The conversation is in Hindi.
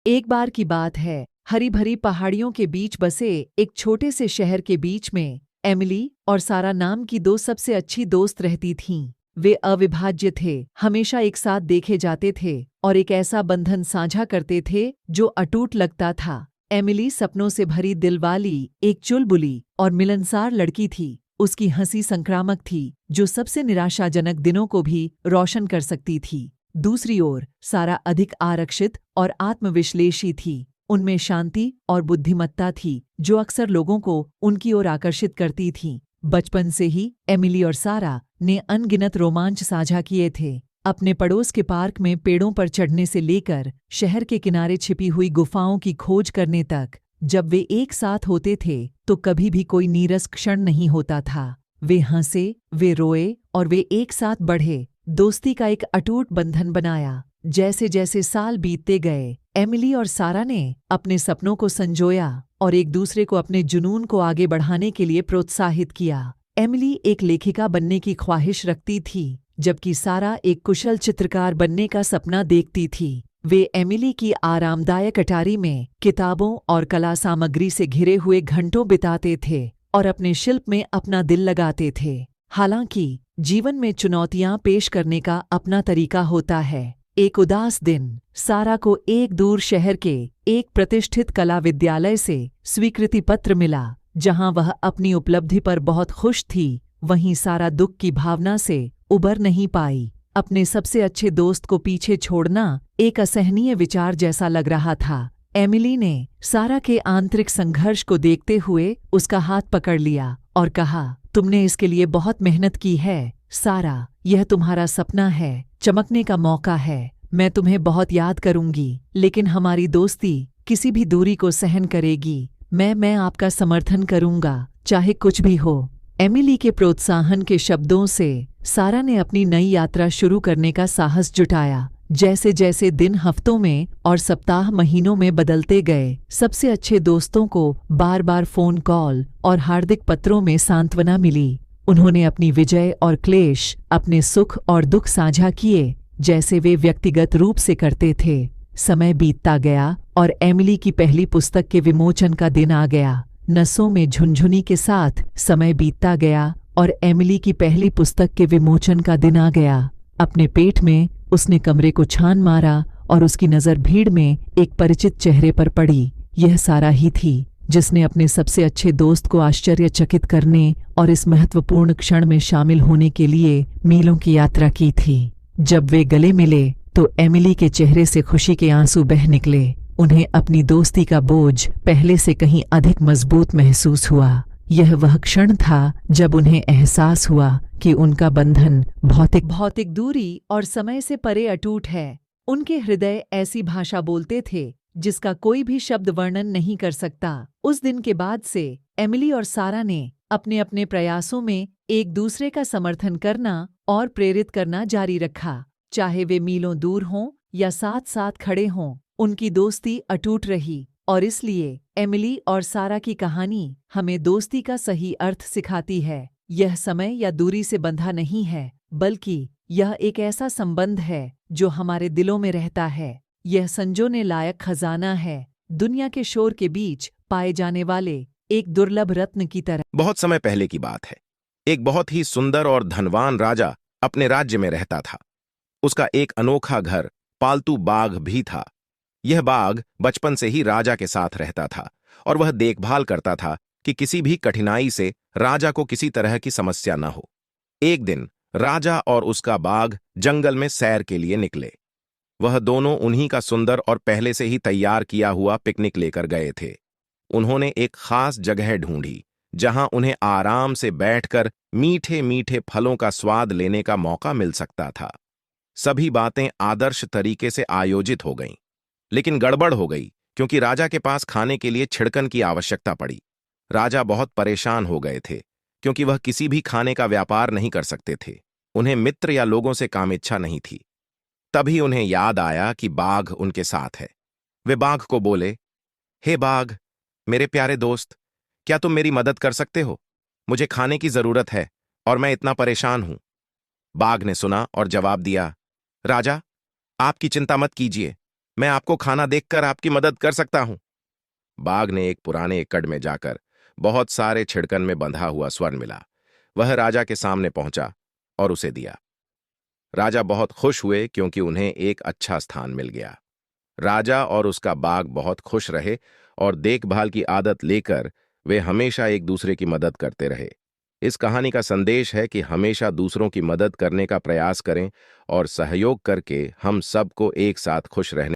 एक बार की बात है, हरी भरी पहाड़ियों के बीच बसे एक छोटे से शहर के बीच में एमिली और सारा नाम की दो सबसे अच्छी दोस्त रहती थीं। वे अविभाज्य थे, हमेशा एक साथ देखे जाते थे और एक ऐसा बंधन साझा करते थे जो अटूट लगता था। एमिली सपनों से भरी दिलवाली, एक चुलबुली और मिलनसार लड़की थी। उसकी हंसी संक्रामक थी, जो सबसे निराशाजनक दिनों को भी रोशन कर सकती थी। दूसरी ओर सारा अधिक आरक्षित और आत्मविश्लेषी थी। उनमें शांति और बुद्धिमत्ता थी, जो अक्सर लोगों को उनकी ओर आकर्षित करती थी। बचपन से ही एमिली और सारा ने अनगिनत रोमांच साझा किए थे। अपने पड़ोस के पार्क में पेड़ों पर चढ़ने से लेकर शहर के किनारे छिपी हुई गुफाओं की खोज करने तक, जब वे एक साथ होते थे तो कभी भी कोई नीरस क्षण नहीं होता था। वे हंसे, वे रोए और वे एक साथ बढ़े। दोस्ती का एक अटूट बंधन बनाया। जैसे जैसे साल बीतते गए, एमिली और सारा ने अपने सपनों को संजोया और एक दूसरे को अपने जुनून को आगे बढ़ाने के लिए प्रोत्साहित किया। एमिली एक लेखिका बनने की ख्वाहिश रखती थी, जबकि सारा एक कुशल चित्रकार बनने का सपना देखती थी। वे एमिली की आरामदायक अटारी में किताबों और कला सामग्री से घिरे हुए घंटों बिताते थे और अपने शिल्प में अपना दिल लगाते थे। हालांकि जीवन में चुनौतियां पेश करने का अपना तरीका होता है। एक उदास दिन सारा को एक दूर शहर के एक प्रतिष्ठित कला विद्यालय से स्वीकृति पत्र मिला, जहां वह अपनी उपलब्धि पर बहुत खुश थी। वहीं सारा दुख की भावना से उबर नहीं पाई। अपने सबसे अच्छे दोस्त को पीछे छोड़ना एक असहनीय विचार जैसा लग रहा था। एमिली ने सारा के आंतरिक संघर्ष को देखते हुए उसका हाथ पकड़ लिया और कहा, तुमने इसके लिए बहुत मेहनत की है सारा, यह तुम्हारा सपना है, चमकने का मौका है। मैं तुम्हें बहुत याद करूंगी, लेकिन हमारी दोस्ती किसी भी दूरी को सहन करेगी। मैं आपका समर्थन करूंगा, चाहे कुछ भी हो। एमिली के प्रोत्साहन के शब्दों से सारा ने अपनी नई यात्रा शुरू करने का साहस जुटाया। जैसे जैसे दिन हफ्तों में और सप्ताह महीनों में बदलते गए, सबसे अच्छे दोस्तों को बार बार फोन कॉल और हार्दिक पत्रों में सांत्वना मिली। उन्होंने अपनी विजय और क्लेश, अपने सुख और दुख साझा किए, जैसे वे व्यक्तिगत रूप से करते थे। समय बीतता गया और एमिली की पहली पुस्तक के विमोचन का दिन आ गया। नसों में झुनझुनी के साथ समय बीतता गया और एमिली की पहली पुस्तक के विमोचन का दिन आ गया। अपने पेट में उसने कमरे को छान मारा और उसकी नज़र भीड़ में एक परिचित चेहरे पर पड़ी। यह सारा ही थी, जिसने अपने सबसे अच्छे दोस्त को आश्चर्यचकित करने और इस महत्वपूर्ण क्षण में शामिल होने के लिए मीलों की यात्रा की थी। जब वे गले मिले तो एमिली के चेहरे से खुशी के आंसू बह निकले। उन्हें अपनी दोस्ती का बोझ पहले से कहीं अधिक मजबूत महसूस हुआ। यह वह क्षण था जब उन्हें एहसास हुआ कि उनका बंधन भौतिक दूरी और समय से परे अटूट है। उनके हृदय ऐसी भाषा बोलते थे जिसका कोई भी शब्द वर्णन नहीं कर सकता। उस दिन के बाद से एमिली और सारा ने अपने अपने प्रयासों में एक दूसरे का समर्थन करना और प्रेरित करना जारी रखा। चाहे वे मीलों दूर हों या साथ साथ खड़े हों, उनकी दोस्ती अटूट रही। और इसलिए एमिली और सारा की कहानी हमें दोस्ती का सही अर्थ सिखाती है। यह समय या दूरी से बंधा नहीं है, बल्कि यह एक ऐसा संबंध है जो हमारे दिलों में रहता है। यह संजोने लायक खजाना है, दुनिया के शोर के बीच पाए जाने वाले एक दुर्लभ रत्न की तरह। बहुत समय पहले की बात है। एक बहुत ही सुंदर और धनवान राजा अपने राज्य में रहता था। उसका एक अनोखा घर, पालतू बाघ भी था। यह बाघ बचपन से ही राजा के साथ रहता था और वह देखभाल करता था कि किसी भी कठिनाई से राजा को किसी तरह की समस्या न हो। एक दिन राजा और उसका बाघ जंगल में सैर के लिए निकले। वह दोनों उन्हीं का सुंदर और पहले से ही तैयार किया हुआ पिकनिक लेकर गए थे। उन्होंने एक खास जगह ढूंढी जहां उन्हें आराम से बैठकर मीठे मीठे फलों का स्वाद लेने का मौका मिल सकता था। सभी बातें आदर्श तरीके से आयोजित हो गईं, लेकिन गड़बड़ हो गई क्योंकि राजा के पास खाने के लिए छिड़कन की आवश्यकता पड़ी। राजा बहुत परेशान हो गए थे क्योंकि वह किसी भी खाने का व्यापार नहीं कर सकते थे। उन्हें मित्र या लोगों से काम इच्छा नहीं थी। तभी उन्हें याद आया कि बाघ उनके साथ है। वे बाघ को बोले, हे बाघ, मेरे प्यारे दोस्त, क्या तुम मेरी मदद कर सकते हो? मुझे खाने की जरूरत है और मैं इतना परेशान हूं। बाघ ने सुना और जवाब दिया, राजा, आपकी चिंता मत कीजिए, मैं आपको खाना देखकर आपकी मदद कर सकता हूं। बाघ ने एक पुराने एकड़ में जाकर बहुत सारे छिड़कन में बंधा हुआ स्वर्ण मिला। वह राजा के सामने पहुंचा और उसे दिया। राजा बहुत खुश हुए क्योंकि उन्हें एक अच्छा स्थान मिल गया। राजा और उसका बाघ बहुत खुश रहे और देखभाल की आदत लेकर वे हमेशा एक दूसरे की मदद करते रहे। इस कहानी का संदेश है कि हमेशा दूसरों की मदद करने का प्रयास करें और सहयोग करके हम सबको एक साथ खुश रहने